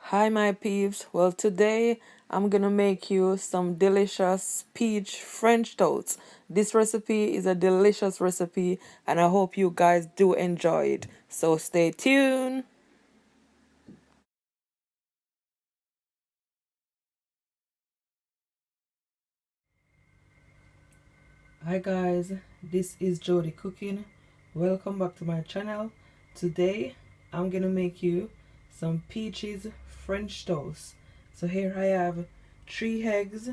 Hi my peeps. Well, today I'm gonna make you some delicious peach French toast. This recipe is a delicious recipe and I hope you guys do enjoy it. So stay tuned. Hi guys, this is Jody Cooking. Welcome back to my channel. Today I'm gonna make you some peaches French toast. So here I have 3 eggs.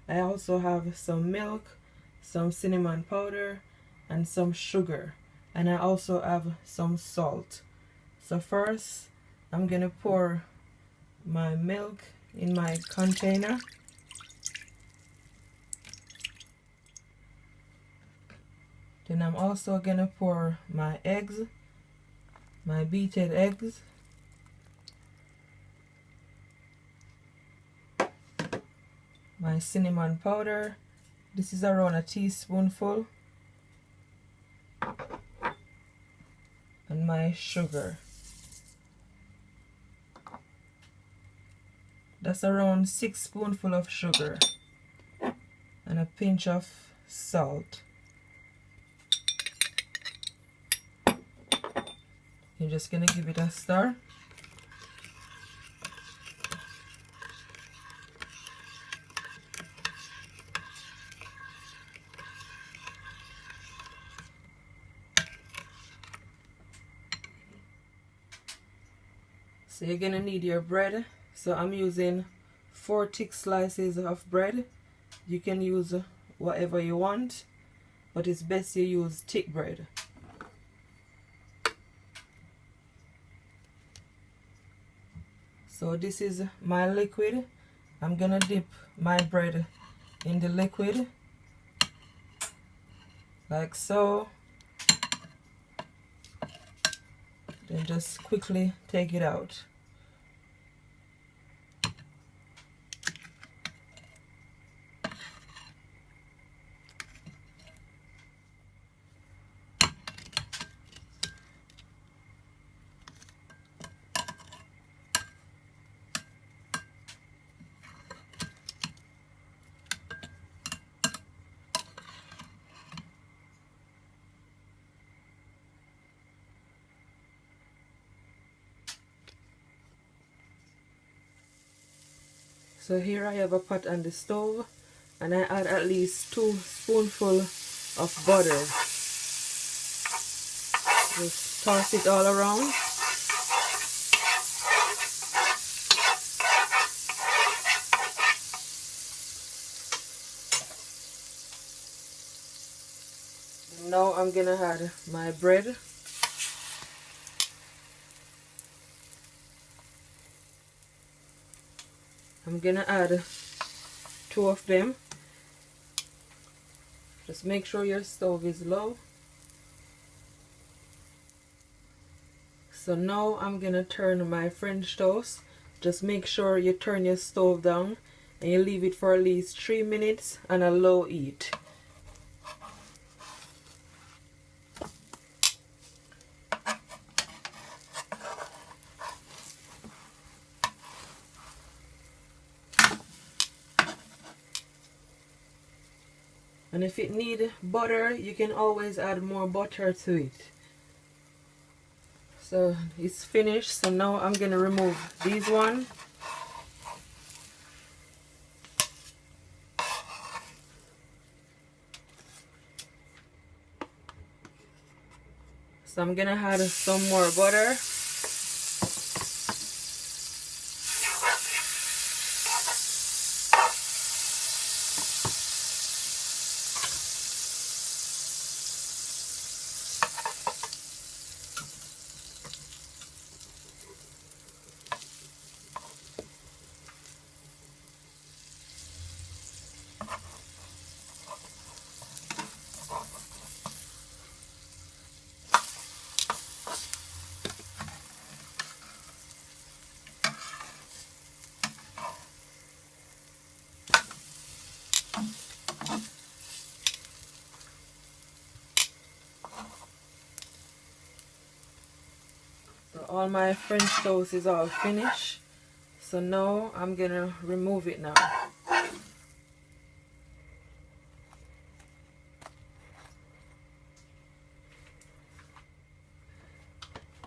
I also have some milk, some cinnamon powder, and some sugar. And I also have some salt. So first I'm gonna pour my milk in my container. Then I'm also gonna pour my eggs, my beaten eggs, my cinnamon powder. This is around a teaspoonful, and my sugar. That's around 6 spoonfuls of sugar and a pinch of salt. You're just gonna give it a stir. So you're gonna need your bread. So I'm using 4 thick slices of bread. You can use whatever you want, but it's best you use thick bread. So this is my liquid. I'm gonna dip my bread in the liquid like so. Then just quickly take it out. So here I have a pot on the stove and I add at least 2 spoonfuls of butter. Just toss it all around. Now I'm gonna add my bread. I'm gonna add 2 of them. Just make sure your stove is low. So now I'm gonna turn my French toast. Just make sure you turn your stove down and you leave it for at least 3 minutes on a low heat. And if it need butter, you can always add more butter to it. So it's finished. So now I'm gonna remove these one. So I'm gonna add some more butter. So all my French toast is all finished. So now I'm gonna remove it now.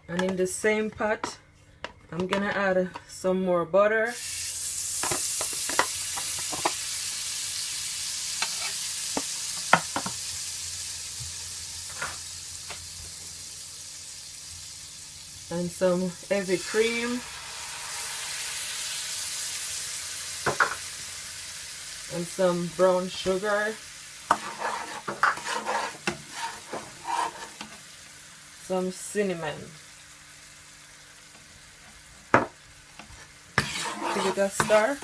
And in the same pot, I'm gonna add some more butter. And some heavy cream. And some brown sugar. Some cinnamon. Give it a stir.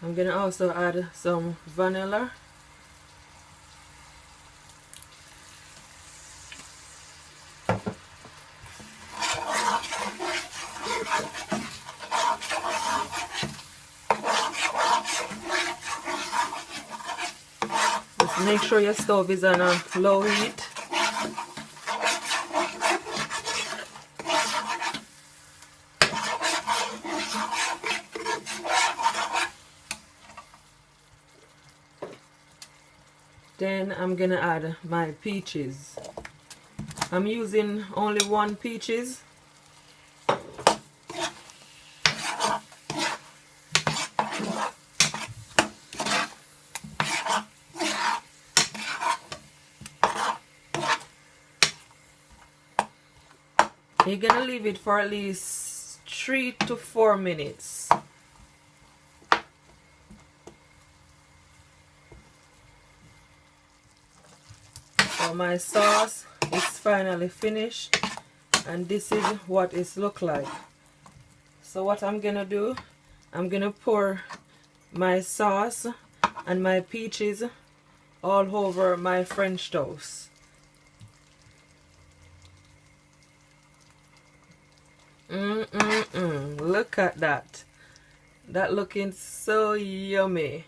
I'm gonna also add some vanilla. Just make sure your stove is on a low heat. Then I'm gonna add my peaches. I'm using only 1 peaches. You're gonna leave it for at least 3 to 4 minutes. So my sauce is finally finished, and this is what it looks like. So what I'm gonna do, I'm gonna pour my sauce and my peaches all over my French toast. Look at that. That looking so yummy.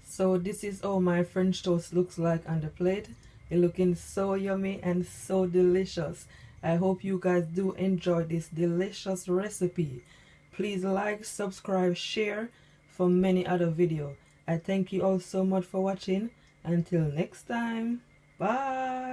So this is how my French toast looks like on the plate. It's looking so yummy and so delicious. I hope you guys do enjoy this delicious recipe. Please like, subscribe, share for many other videos. I thank you all so much for watching. Until next time, bye.